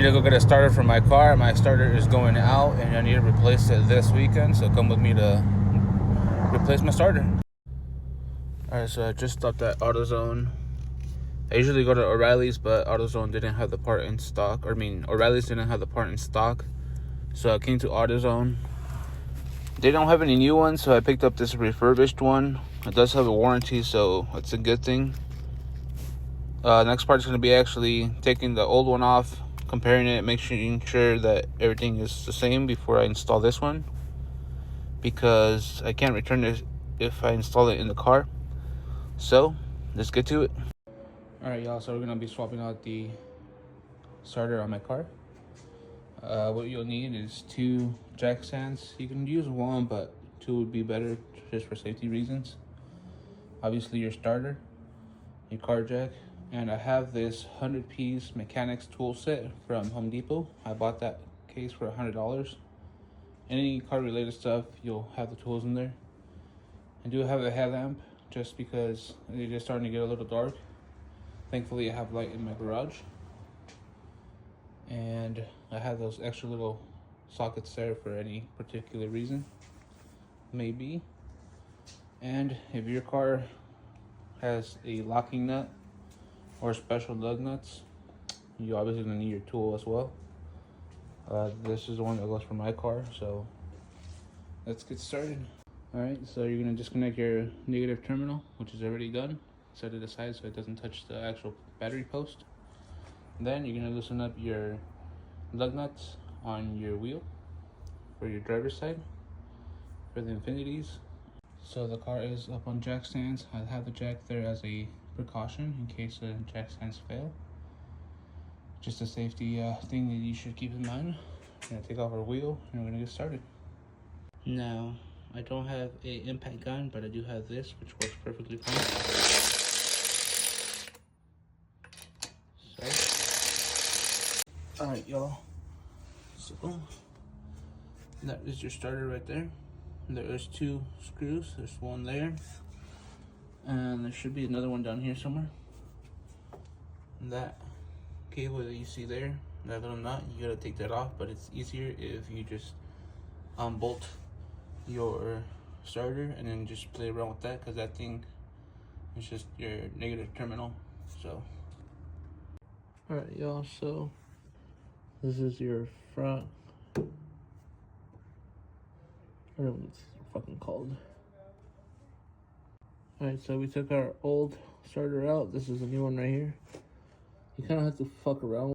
to go get a starter for my car. My starter is going out, and I need to replace it this weekend. So come with me to replace my starter. Alright, so I just stopped at AutoZone. I usually go to O'Reilly's, but AutoZone didn't have the part in stock. O'Reilly's didn't have the part in stock. So I came to AutoZone. They don't have any new ones, so I picked up this refurbished one. It does have a warranty, so it's a good thing. Next part is going to be actually taking the old one off, comparing it, making sure that everything is the same before I install this one, because I can't return this if I install it in the car. So let's get to it. Alright, y'all, so we're going to be swapping out the starter on my car. What you'll need is 2 jack stands. You can use 1, but 2 would be better just for safety reasons. Obviously your starter, your car jack, and I have this 100-piece mechanics tool set from Home Depot. I bought that case for $100. Any car related stuff, you'll have the tools in there. I do have a headlamp just because it is starting to get a little dark. Thankfully I have light in my garage. And I have those extra little sockets there for any particular reason, maybe. And if your car has a locking nut or special lug nuts, you obviously gonna need your tool as well. This is the one that goes for my car, so let's get started. Alright, so you're gonna disconnect your negative terminal, which is already done. Set it aside so it doesn't touch the actual battery post. Then you're going to loosen up your lug nuts on your wheel for your driver's side for the infinities. So the car is up on jack stands. I have the jack there as a precaution in case the jack stands fail. Just a safety thing that you should keep in mind. We're going to take off our wheel and we're going to get started. Now, I don't have an impact gun, but I do have this, which works perfectly fine. Alright, y'all, so that is your starter right there. There is 2 screws. There's one there, and there should be another one down here somewhere. And that cable that you see there, that little nut, you gotta take that off, but it's easier if you just unbolt your starter and then just play around with that, because that thing is just your negative terminal. So alright, y'all, so this is your front, I don't know what it's fucking called. Alright, so we took our old starter out. This is a new one right here. You kind of have to fuck around